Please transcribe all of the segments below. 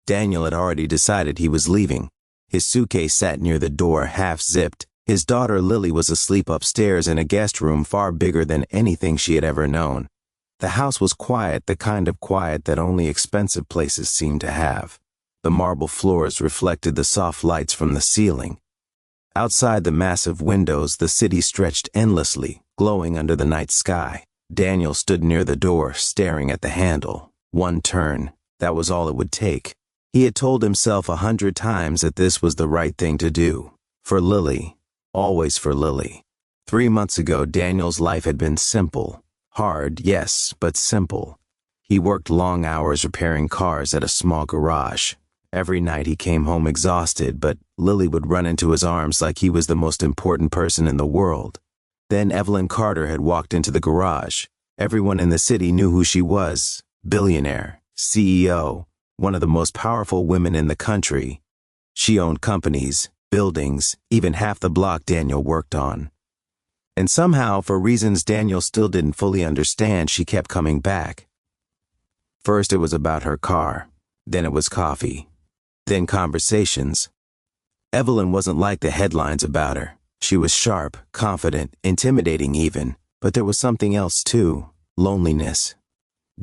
Daniel had already decided he was leaving. His suitcase sat near the door, half-zipped. His daughter Lily was asleep upstairs in a guest room far bigger than anything she had ever known. The house was quiet, the kind of quiet that only expensive places seem to have. The marble floors reflected the soft lights from the ceiling. Outside the massive windows, the city stretched endlessly, glowing under the night sky. Daniel stood near the door, staring at the handle. One turn, that was all it would take. He had told himself 100 times that this was the right thing to do. For Lily. Always for Lily. 3 months ago, Daniel's life had been simple. Hard, yes, but simple. He worked long hours repairing cars at a small garage. Every night he came home exhausted, but Lily would run into his arms like he was the most important person in the world. Then Evelyn Carter had walked into the garage. Everyone in the city knew who she was. Billionaire, CEO, one of the most powerful women in the country. She owned companies, buildings, even half the block Daniel worked on. And somehow, for reasons Daniel still didn't fully understand, she kept coming back. First it was about her car, then it was coffee, then conversations. Evelyn wasn't like the headlines about her. She was sharp, confident, intimidating even, but there was something else too, loneliness.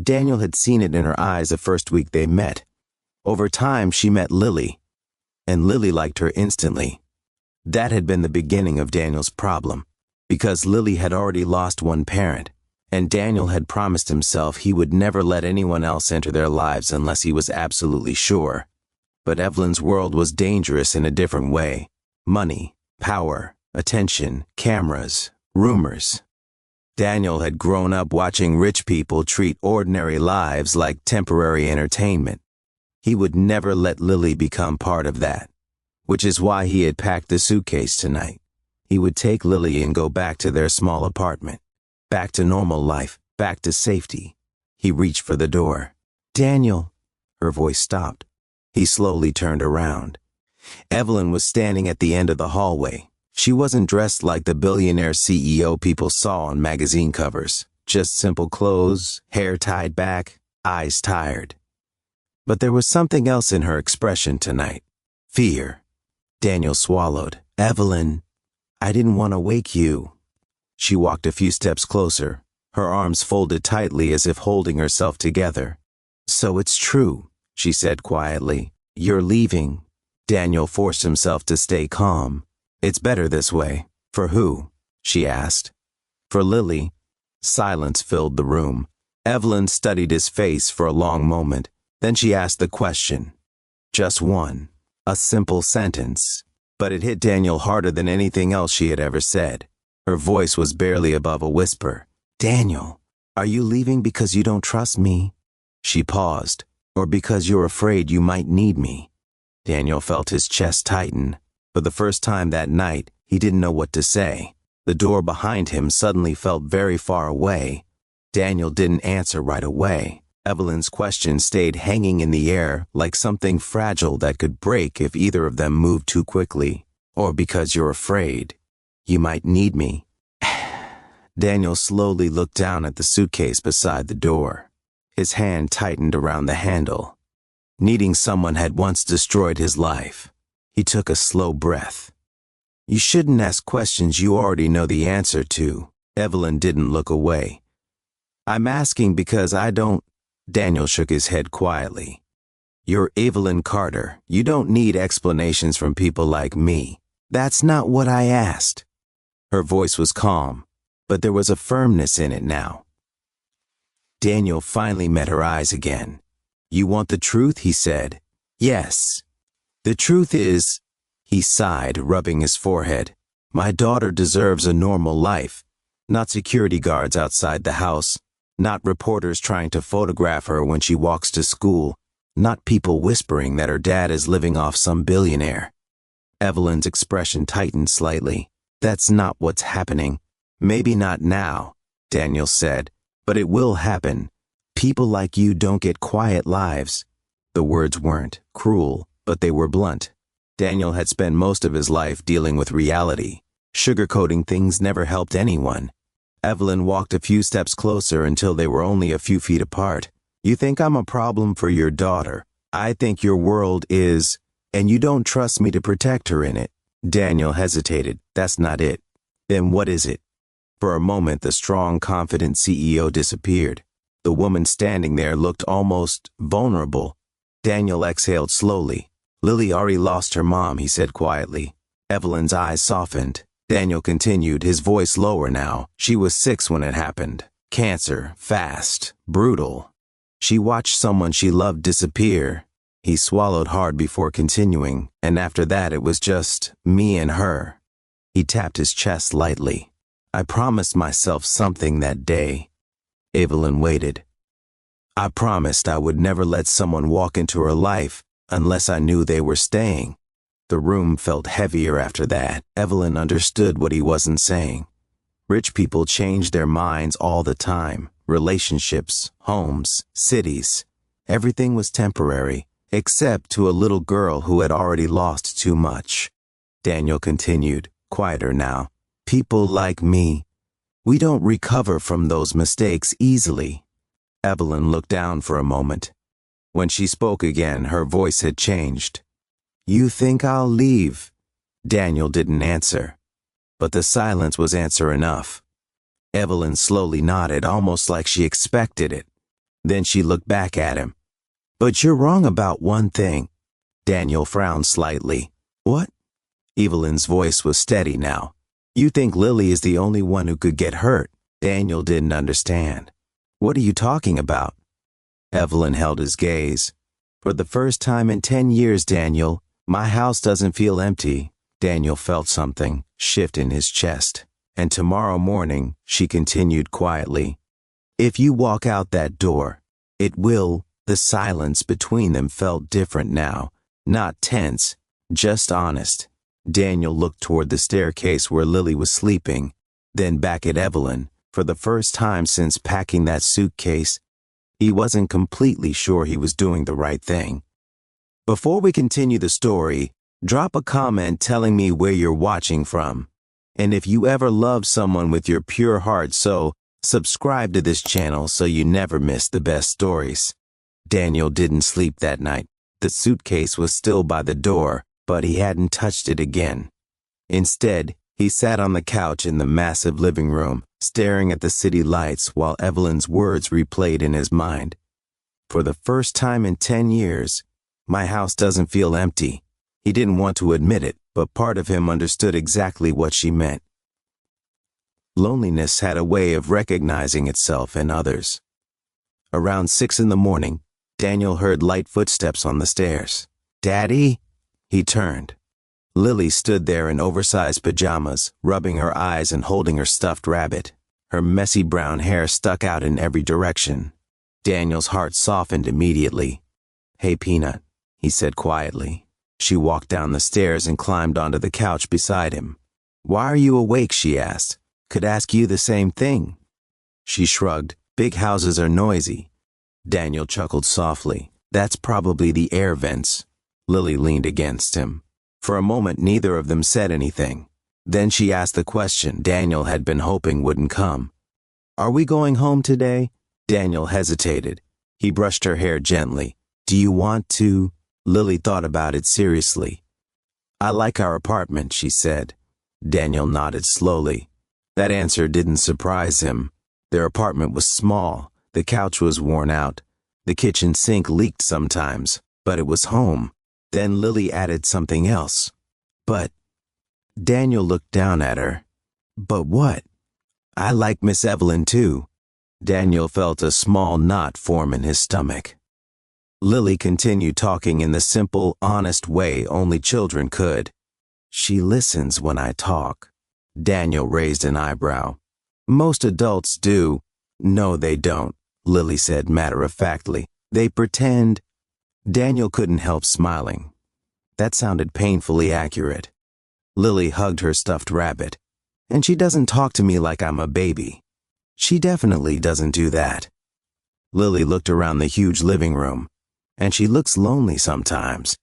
Daniel had seen it in her eyes the first week they met. Over time she met Lily, and Lily liked her instantly. That had been the beginning of Daniel's problem. Because Lily had already lost one parent, and Daniel had promised himself he would never let anyone else enter their lives unless he was absolutely sure. But Evelyn's world was dangerous in a different way. Money, power, attention, cameras, rumors. Daniel had grown up watching rich people treat ordinary lives like temporary entertainment. He would never let Lily become part of that, which is why he had packed the suitcase tonight. He would take Lily and go back to their small apartment, back to normal life, back to safety. He reached for the door. "Daniel." Her voice stopped. He slowly turned around. Evelyn was standing at the end of the hallway. She wasn't dressed like the billionaire CEO people saw on magazine covers. Just simple clothes, hair tied back, eyes tired. But there was something else in her expression tonight. Fear. Daniel swallowed. "Evelyn, I didn't want to wake you." She walked a few steps closer, her arms folded tightly as if holding herself together. "So it's true," she said quietly. "You're leaving." Daniel forced himself to stay calm. "It's better this way." "For who?" she asked. "For Lily." Silence filled the room. Evelyn studied his face for a long moment. Then she asked the question. Just one. A simple sentence. But it hit Daniel harder than anything else she had ever said. Her voice was barely above a whisper. "Daniel, are you leaving because you don't trust me?" She paused. "Or because you're afraid you might need me?" Daniel felt his chest tighten. For the first time that night, he didn't know what to say. The door behind him suddenly felt very far away. Daniel didn't answer right away. Evelyn's question stayed hanging in the air like something fragile that could break if either of them moved too quickly. "Or because you're afraid you might need me." Daniel slowly looked down at the suitcase beside the door. His hand tightened around the handle. Needing someone had once destroyed his life. He took a slow breath. "You shouldn't ask questions you already know the answer to." Evelyn didn't look away. "I'm asking because I don't..." Daniel shook his head quietly. "You're Evelyn Carter. You don't need explanations from people like me." "That's not what I asked." Her voice was calm, but there was a firmness in it now. Daniel finally met her eyes again. "You want the truth?" he said. "Yes. The truth is," he sighed, rubbing his forehead, "my daughter deserves a normal life. Not security guards outside the house. Not reporters trying to photograph her when she walks to school. Not people whispering that her dad is living off some billionaire." Evelyn's expression tightened slightly. "That's not what's happening." "Maybe not now," Daniel said, "but it will happen. People like you don't get quiet lives." The words weren't cruel, but they were blunt. Daniel had spent most of his life dealing with reality. Sugarcoating things never helped anyone. Evelyn walked a few steps closer until they were only a few feet apart. "You think I'm a problem for your daughter, I think your world is, and you don't trust me to protect her in it. Daniel hesitated. That's not it. Then what is it? For a moment, the strong, confident CEO disappeared. The woman standing there looked almost vulnerable. Daniel exhaled slowly. Lily already lost her mom, he said quietly. Evelyn's eyes softened. Daniel continued, his voice lower now. She was 6 when it happened. Cancer, fast, brutal. She watched someone she loved disappear. He swallowed hard before continuing, and after that it was just me and her. He tapped his chest lightly. I promised myself something that day. Evelyn waited. I promised I would never let someone walk into her life unless I knew they were staying. The room felt heavier after that. Evelyn understood what he wasn't saying. Rich people change their minds all the time. Relationships, homes, cities. Everything was temporary, except to a little girl who had already lost too much. Daniel continued, quieter now. People like me, we don't recover from those mistakes easily. Evelyn looked down for a moment. When she spoke again, her voice had changed. You think I'll leave? Daniel didn't answer, but the silence was answer enough. Evelyn slowly nodded, almost like she expected it. Then she looked back at him. But you're wrong about one thing. Daniel frowned slightly. What? Evelyn's voice was steady now. You think Lily is the only one who could get hurt. Daniel didn't understand. What are you talking about? Evelyn held his gaze. For the first time in 10 years, Daniel, my house doesn't feel empty. Daniel felt something shift in his chest. And tomorrow morning, she continued quietly, if you walk out that door, it will. The silence between them felt different now, not tense, just honest. Daniel looked toward the staircase where Lily was sleeping, then back at Evelyn. For the first time since packing that suitcase, he wasn't completely sure he was doing the right thing. Before we continue the story, drop a comment telling me where you're watching from. And if you ever love someone with your pure heart, so subscribe to this channel so you never miss the best stories. Daniel didn't sleep that night. The suitcase was still by the door, but he hadn't touched it again. Instead, he sat on the couch in the massive living room, staring at the city lights while Evelyn's words replayed in his mind. For the first time in 10 years, my house doesn't feel empty. He didn't want to admit it, but part of him understood exactly what she meant. Loneliness had a way of recognizing itself in others. Around 6 in the morning, Daniel heard light footsteps on the stairs. Daddy? He turned. Lily stood there in oversized pajamas, rubbing her eyes and holding her stuffed rabbit. Her messy brown hair stuck out in every direction. Daniel's heart softened immediately. Hey, Peanut, he said quietly. She walked down the stairs and climbed onto the couch beside him. Why are you awake? She asked. Could ask you the same thing. She shrugged. Big houses are noisy. Daniel chuckled softly. That's probably the air vents. Lily leaned against him. For a moment, neither of them said anything. Then she asked the question Daniel had been hoping wouldn't come. Are we going home today? Daniel hesitated. He brushed her hair gently. Do you want to? Lily thought about it seriously. I like our apartment, she said. Daniel nodded slowly. That answer didn't surprise him. Their apartment was small. The couch was worn out. The kitchen sink leaked sometimes, but it was home. Then Lily added something else. But Daniel looked down at her. But what? I like Miss Evelyn too. Daniel felt a small knot form in his stomach. Lily continued talking in the simple, honest way only children could. She listens when I talk. Daniel raised an eyebrow. Most adults do. No, they don't, Lily said matter-of-factly. They pretend. Daniel couldn't help smiling. That sounded painfully accurate. Lily hugged her stuffed rabbit. And she doesn't talk to me like I'm a baby. She definitely doesn't do that. Lily looked around the huge living room. And she looks lonely sometimes.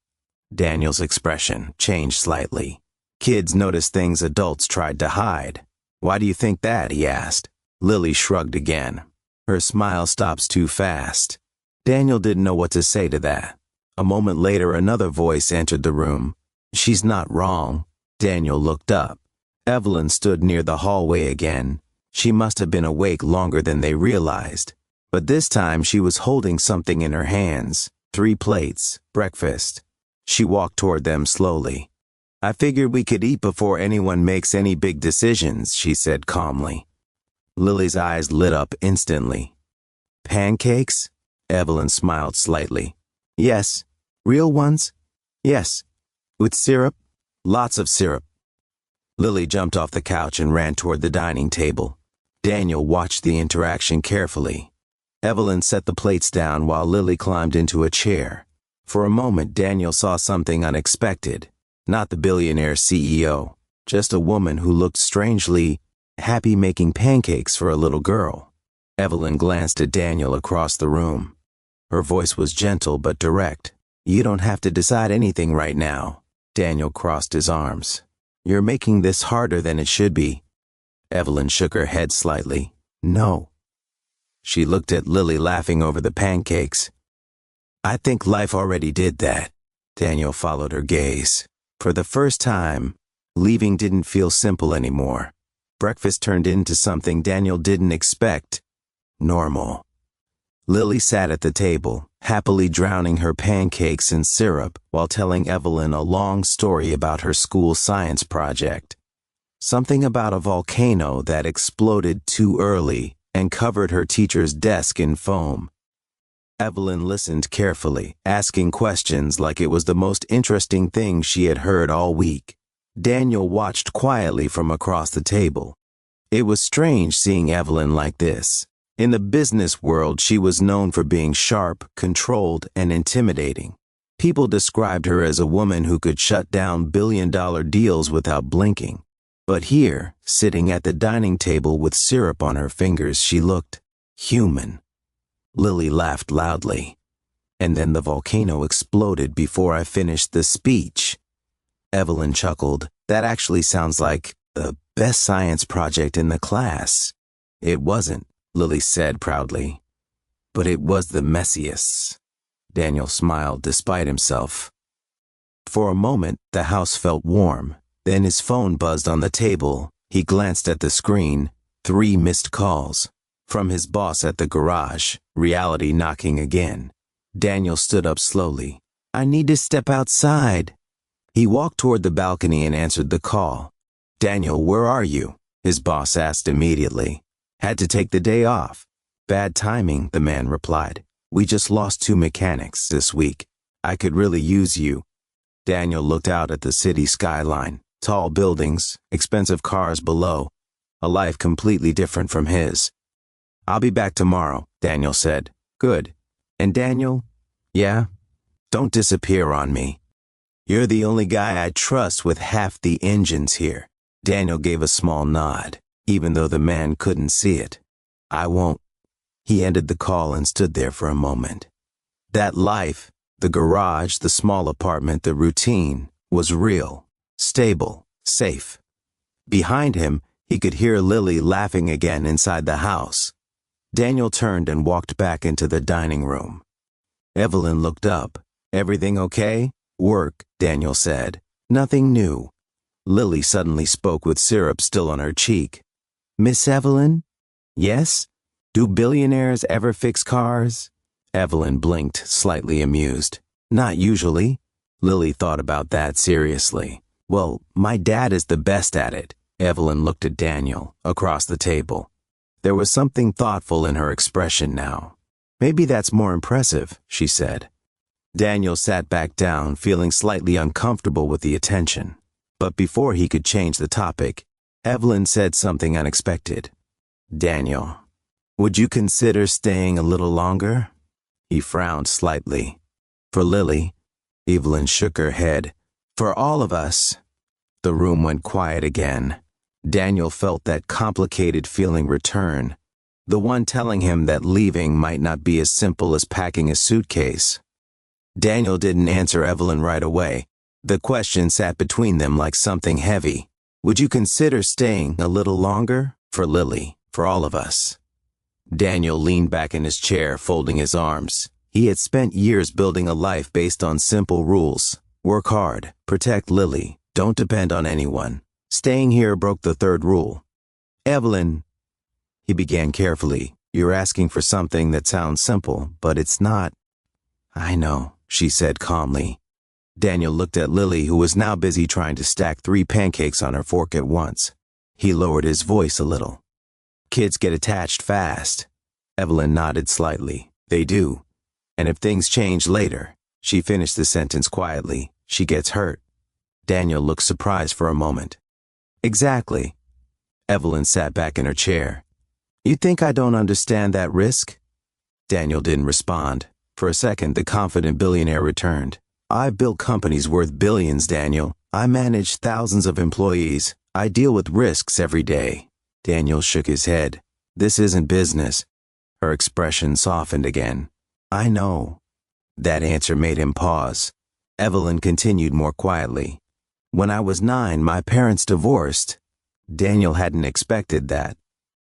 Daniel's expression changed slightly. Kids notice things adults tried to hide. Why do you think that? He asked. Lily shrugged again. Her smile stops too fast. Daniel didn't know what to say to that. A moment later, another voice entered the room. She's not wrong. Daniel looked up. Evelyn stood near the hallway again. She must have been awake longer than they realized. But this time she was holding something in her hands. 3 plates, breakfast. She walked toward them slowly. I figured we could eat before anyone makes any big decisions, she said calmly. Lily's eyes lit up instantly. Pancakes? Evelyn smiled slightly. Yes. Real ones? Yes. With syrup? Lots of syrup. Lily jumped off the couch and ran toward the dining table. Daniel watched the interaction carefully. Evelyn set the plates down while Lily climbed into a chair. For a moment, Daniel saw something unexpected. Not the billionaire CEO, just a woman who looked strangely happy making pancakes for a little girl. Evelyn glanced at Daniel across the room. Her voice was gentle but direct. You don't have to decide anything right now. Daniel crossed his arms. You're making this harder than it should be. Evelyn shook her head slightly. No. She looked at Lily laughing over the pancakes. I think life already did that. Daniel followed her gaze. For the first time, leaving didn't feel simple anymore. Breakfast turned into something Daniel didn't expect. Normal. Lily sat at the table, happily drowning her pancakes in syrup while telling Evelyn a long story about her school science project. Something about a volcano that exploded too early and covered her teacher's desk in foam. Evelyn listened carefully, asking questions like it was the most interesting thing she had heard all week. Daniel watched quietly from across the table. It was strange seeing Evelyn like this. In the business world, she was known for being sharp, controlled, and intimidating. People described her as a woman who could shut down billion-dollar deals without blinking. But here, sitting at the dining table with syrup on her fingers, she looked human. Lily laughed loudly. And then the volcano exploded before I finished the speech. Evelyn chuckled. That actually sounds like the best science project in the class. It wasn't, Lily said proudly. But it was the messiest. Daniel smiled despite himself. For a moment, the house felt warm. Then his phone buzzed on the table. He glanced at the screen. 3 missed calls. From his boss at the garage, reality knocking again. Daniel stood up slowly. I need to step outside. He walked toward the balcony and answered the call. Daniel, where are you? His boss asked immediately. Had to take the day off. Bad timing, the man replied. We just lost 2 mechanics this week. I could really use you. Daniel looked out at the city skyline. Tall buildings, expensive cars below. A life completely different from his. I'll be back tomorrow, Daniel said. Good. And Daniel? Yeah? Don't disappear on me. You're the only guy I trust with half the engines here. Daniel gave a small nod, even though the man couldn't see it. I won't. He ended the call and stood there for a moment. That life, the garage, the small apartment, the routine, was real, stable, safe. Behind him, he could hear Lily laughing again inside the house. Daniel turned and walked back into the dining room. Evelyn looked up. Everything okay? Work, Daniel said. Nothing new. Lily suddenly spoke with syrup still on her cheek. Miss Evelyn? Yes? Do billionaires ever fix cars? Evelyn blinked, slightly amused. Not usually. Lily thought about that seriously. Well, my dad is the best at it. Evelyn looked at Daniel, across the table. There was something thoughtful in her expression now. Maybe that's more impressive, she said. Daniel sat back down, feeling slightly uncomfortable with the attention. But before he could change the topic, Evelyn said something unexpected. Daniel, would you consider staying a little longer? He frowned slightly. For Lily, Evelyn shook her head. For all of us. The room went quiet again. Daniel felt that complicated feeling return, the one telling him that leaving might not be as simple as packing a suitcase. Daniel didn't answer Evelyn right away. The question sat between them like something heavy. Would you consider staying a little longer? For Lily, for all of us. Daniel leaned back in his chair, folding his arms. He had spent years building a life based on simple rules. Work hard, protect Lily, don't depend on anyone. Staying here broke the third rule. Evelyn, he began carefully, you're asking for something that sounds simple, but it's not. I know, she said calmly. Daniel looked at Lily, who was now busy trying to stack 3 pancakes on her fork at once. He lowered his voice a little. Kids get attached fast. Evelyn nodded slightly. They do. And if things change later, she finished the sentence quietly, she gets hurt. Daniel looked surprised for a moment. Exactly. Evelyn sat back in her chair. You think I don't understand that risk? Daniel didn't respond. For a second, the confident billionaire returned. I've built companies worth billions, Daniel. I manage thousands of employees. I deal with risks every day. Daniel shook his head. This isn't business. Her expression softened again. I know. That answer made him pause. Evelyn continued more quietly. When I was 9, my parents divorced. Daniel hadn't expected that.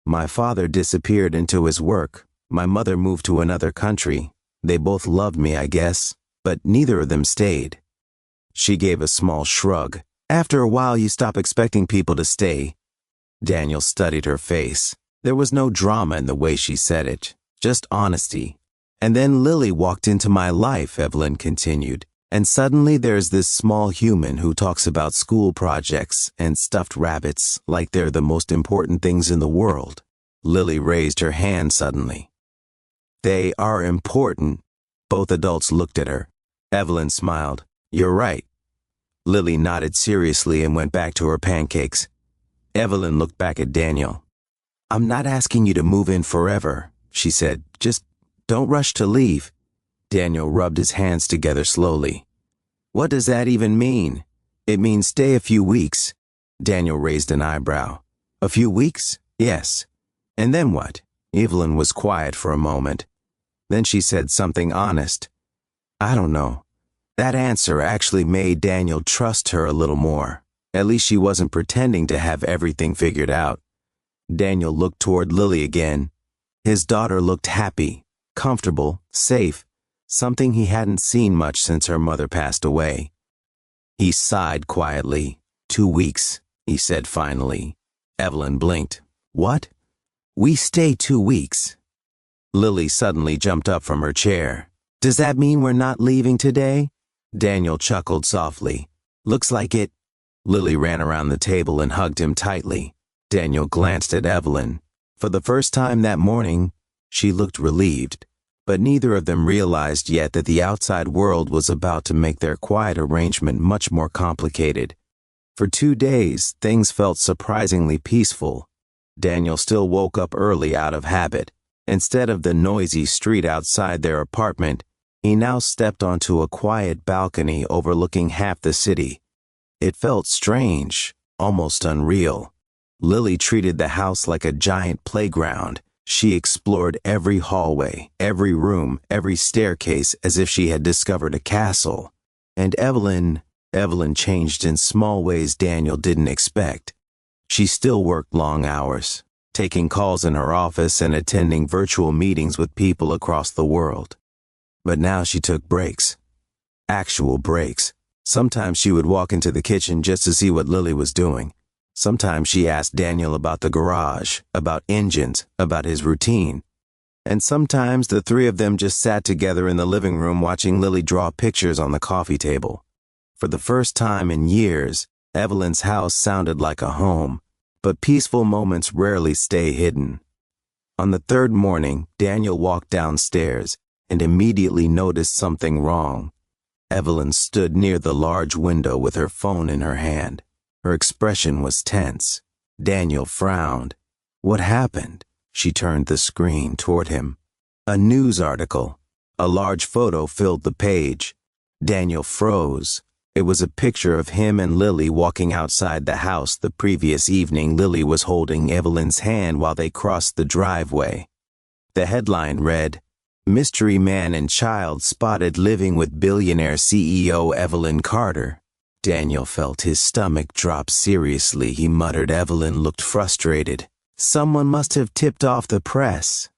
My father disappeared into his work. My mother moved to another country. They both loved me, I guess, but neither of them stayed. She gave a small shrug. After a while, you stop expecting people to stay. Daniel studied her face. There was no drama in the way she said it, just honesty. And then Lily walked into my life, Evelyn continued. And suddenly there's this small human who talks about school projects and stuffed rabbits like they're the most important things in the world. Lily raised her hand suddenly. They are important. Both adults looked at her. Evelyn smiled. You're right. Lily nodded seriously and went back to her pancakes. Evelyn looked back at Daniel. I'm not asking you to move in forever, she said. Just don't rush to leave. Daniel rubbed his hands together slowly. What does that even mean? It means stay a few weeks. Daniel raised an eyebrow. A few weeks? Yes. And then what? Evelyn was quiet for a moment. Then she said something honest. I don't know. That answer actually made Daniel trust her a little more. At least she wasn't pretending to have everything figured out. Daniel looked toward Lily again. His daughter looked happy, comfortable, safe, something he hadn't seen much since her mother passed away. He sighed quietly. 2 weeks, he said finally. Evelyn blinked. What? We stay 2 weeks. Lily suddenly jumped up from her chair. Does that mean we're not leaving today? Daniel chuckled softly. Looks like it. Lily ran around the table and hugged him tightly. Daniel glanced at Evelyn. For the first time that morning, she looked relieved. But neither of them realized yet that the outside world was about to make their quiet arrangement much more complicated. For 2 days, things felt surprisingly peaceful. Daniel still woke up early out of habit. Instead of the noisy street outside their apartment, he now stepped onto a quiet balcony overlooking half the city. It felt strange, almost unreal. Lily treated the house like a giant playground. She explored every hallway, every room, every staircase as if she had discovered a castle. And Evelyn changed in small ways Daniel didn't expect. She still worked long hours, taking calls in her office and attending virtual meetings with people across the world. But now she took breaks. Actual breaks. Sometimes she would walk into the kitchen just to see what Lily was doing. Sometimes she asked Daniel about the garage, about engines, about his routine. And sometimes the three of them just sat together in the living room watching Lily draw pictures on the coffee table. For the first time in years, Evelyn's house sounded like a home, but peaceful moments rarely stay hidden. On the third morning, Daniel walked downstairs and immediately noticed something wrong. Evelyn stood near the large window with her phone in her hand. Her expression was tense. Daniel frowned. What happened? She turned the screen toward him. A news article. A large photo filled the page. Daniel froze. It was a picture of him and Lily walking outside the house the previous evening. Lily was holding Evelyn's hand while they crossed the driveway. The headline read, Mystery Man and Child Spotted Living with Billionaire CEO Evelyn Carter. Daniel felt his stomach drop seriously. He muttered. Evelyn looked frustrated. Someone must have tipped off the press.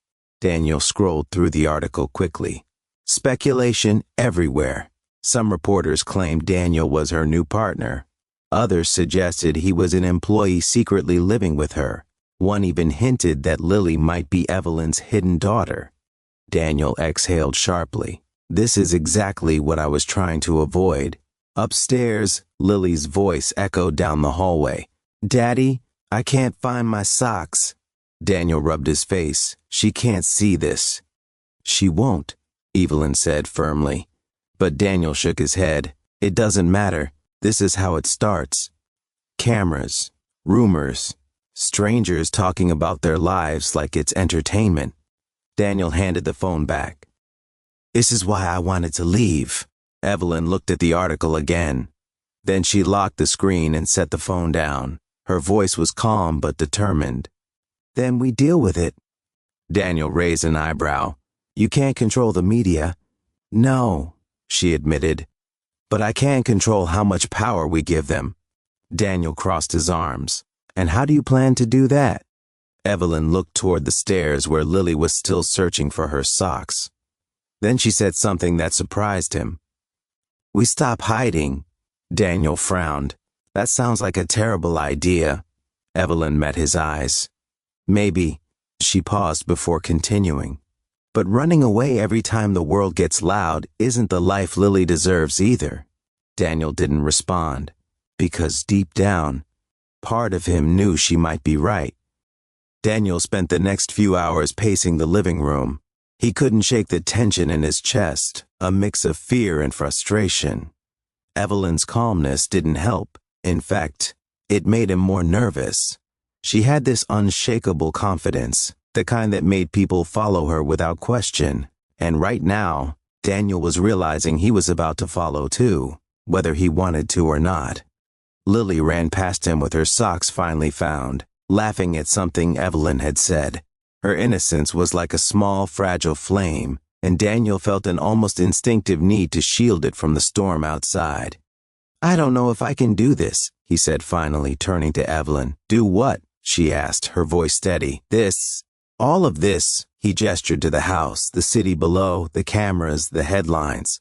Daniel scrolled through the article quickly. Speculation everywhere. Some reporters claimed Daniel was her new partner. Others suggested he was an employee secretly living with her. One even hinted that Lily might be Evelyn's hidden daughter. Daniel exhaled sharply. This is exactly what I was trying to avoid. Upstairs, Lily's voice echoed down the hallway. Daddy, I can't find my socks. Daniel rubbed his face. She can't see this. She won't, Evelyn said firmly. But Daniel shook his head. It doesn't matter. This is how it starts. Cameras, rumors, strangers talking about their lives like it's entertainment. Daniel handed the phone back. This is why I wanted to leave. Evelyn looked at the article again. Then she locked the screen and set the phone down. Her voice was calm but determined. Then we deal with it. Daniel raised an eyebrow. You can't control the media. No, she admitted. But I can control how much power we give them. Daniel crossed his arms. And how do you plan to do that? Evelyn looked toward the stairs where Lily was still searching for her socks. Then she said something that surprised him. We stop hiding. Daniel frowned. That sounds like a terrible idea. Evelyn met his eyes. Maybe. She paused before continuing. But running away every time the world gets loud isn't the life Lily deserves either. Daniel didn't respond, because deep down, part of him knew she might be right. Daniel spent the next few hours pacing the living room. He couldn't shake the tension in his chest, a mix of fear and frustration. Evelyn's calmness didn't help. In fact, it made him more nervous. She had this unshakable confidence, the kind that made people follow her without question. And right now, Daniel was realizing he was about to follow too, whether he wanted to or not. Lily ran past him with her socks finally found, laughing at something Evelyn had said. Her innocence was like a small, fragile flame, and Daniel felt an almost instinctive need to shield it from the storm outside. I don't know if I can do this, he said finally, turning to Evelyn. Do what? She asked, her voice steady. This. All of this, he gestured to the house, the city below, the cameras, the headlines.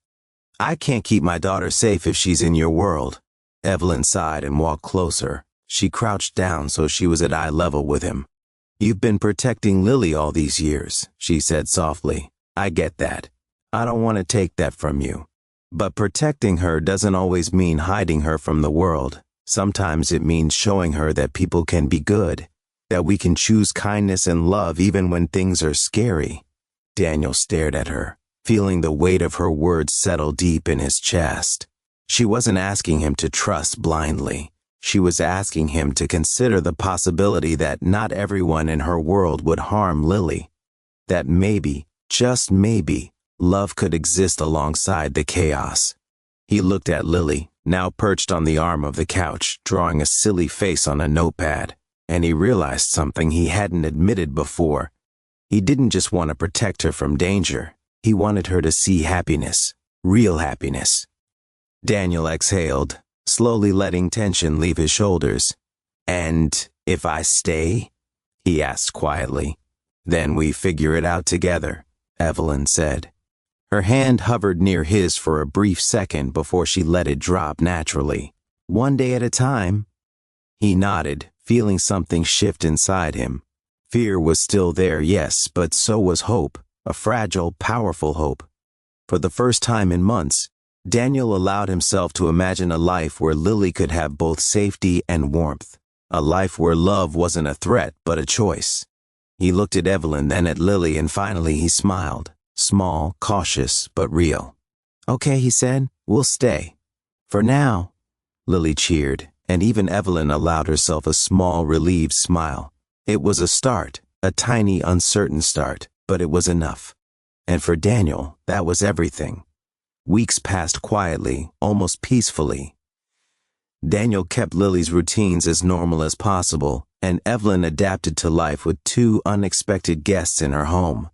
I can't keep my daughter safe if she's in your world. Evelyn sighed and walked closer. She crouched down so she was at eye level with him. You've been protecting Lily all these years, she said softly. I get that. I don't want to take that from you. But protecting her doesn't always mean hiding her from the world. Sometimes it means showing her that people can be good, that we can choose kindness and love even when things are scary. Daniel stared at her, feeling the weight of her words settle deep in his chest. She wasn't asking him to trust blindly. She was asking him to consider the possibility that not everyone in her world would harm Lily. That maybe, just maybe, love could exist alongside the chaos. He looked at Lily, now perched on the arm of the couch, drawing a silly face on a notepad. And he realized something he hadn't admitted before. He didn't just want to protect her from danger. He wanted her to see happiness, real happiness. Daniel exhaled, slowly letting tension leave his shoulders. And if I stay? He asked quietly. Then we figure it out together, Evelyn said. Her hand hovered near his for a brief second before she let it drop naturally. One day at a time. He nodded, feeling something shift inside him. Fear was still there, yes, but so was hope, a fragile, powerful hope. For the first time in months, Daniel allowed himself to imagine a life where Lily could have both safety and warmth, a life where love wasn't a threat but a choice. He looked at Evelyn, then at Lily, and finally he smiled, small, cautious, but real. Okay, he said, we'll stay. For now. Lily cheered, and even Evelyn allowed herself a small, relieved smile. It was a start, a tiny, uncertain start, but it was enough. And for Daniel, that was everything. Weeks passed quietly, almost peacefully. Daniel kept Lily's routines as normal as possible, and Evelyn adapted to life with 2 unexpected guests in her home.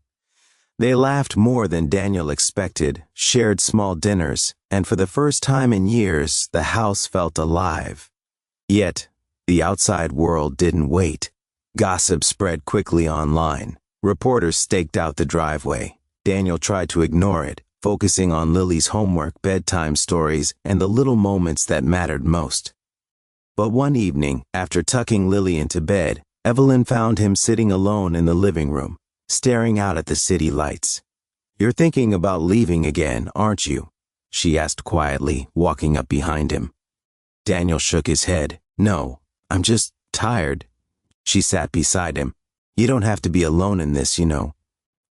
They laughed more than Daniel expected, shared small dinners, and for the first time in years, the house felt alive. Yet, the outside world didn't wait. Gossip spread quickly online. Reporters staked out the driveway. Daniel tried to ignore it, focusing on Lily's homework, bedtime stories, and the little moments that mattered most. But one evening, after tucking Lily into bed, Evelyn found him sitting alone in the living room, staring out at the city lights. "You're thinking about leaving again, aren't you?" she asked quietly, walking up behind him. Daniel shook his head. "No, I'm just tired." She sat beside him. "You don't have to be alone in this, you know."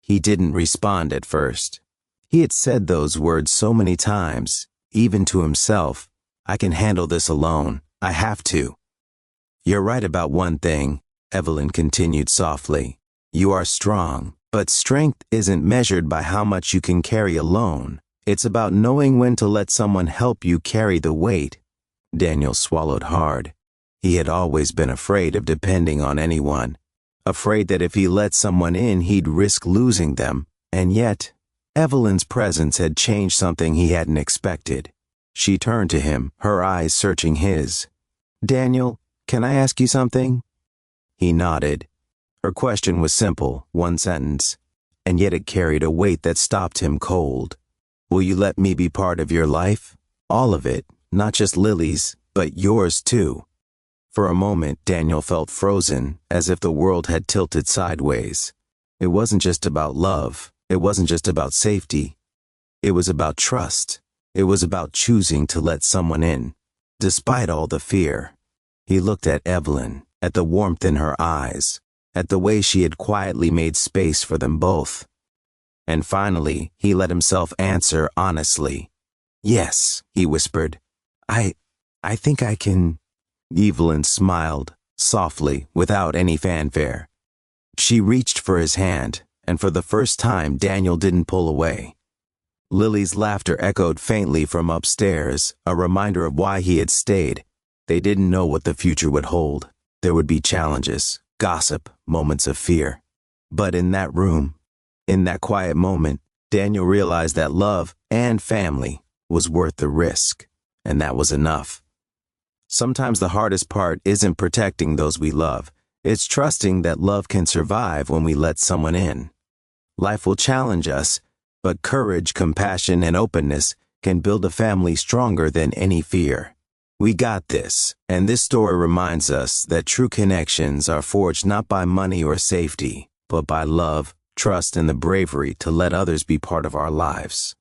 He didn't respond at first. He had said those words so many times, even to himself. "I can handle this alone. I have to." "You're right about one thing," Evelyn continued softly. "You are strong, but strength isn't measured by how much you can carry alone. It's about knowing when to let someone help you carry the weight." Daniel swallowed hard. He had always been afraid of depending on anyone, afraid that if he let someone in, he'd risk losing them. And yet, Evelyn's presence had changed something he hadn't expected. She turned to him, her eyes searching his. "Daniel, can I ask you something?" He nodded. Her question was simple, one sentence, and yet it carried a weight that stopped him cold. "Will you let me be part of your life? All of it, not just Lily's, but yours too." For a moment, Daniel felt frozen, as if the world had tilted sideways. It wasn't just about love. It wasn't just about safety. It was about trust. It was about choosing to let someone in, despite all the fear. He looked at Evelyn, at the warmth in her eyes, at the way she had quietly made space for them both. And finally, he let himself answer honestly. "Yes," he whispered. I think I can." Evelyn smiled, softly, without any fanfare. She reached for his hand, and for the first time, Daniel didn't pull away. Lily's laughter echoed faintly from upstairs, a reminder of why he had stayed. They didn't know what the future would hold. There would be challenges, gossip, moments of fear. But in that room, in that quiet moment, Daniel realized that love and family was worth the risk, and that was enough. Sometimes the hardest part isn't protecting those we love. It's trusting that love can survive when we let someone in. Life will challenge us, but courage, compassion, and openness can build a family stronger than any fear. We got this, and this story reminds us that true connections are forged not by money or safety, but by love, trust, and the bravery to let others be part of our lives.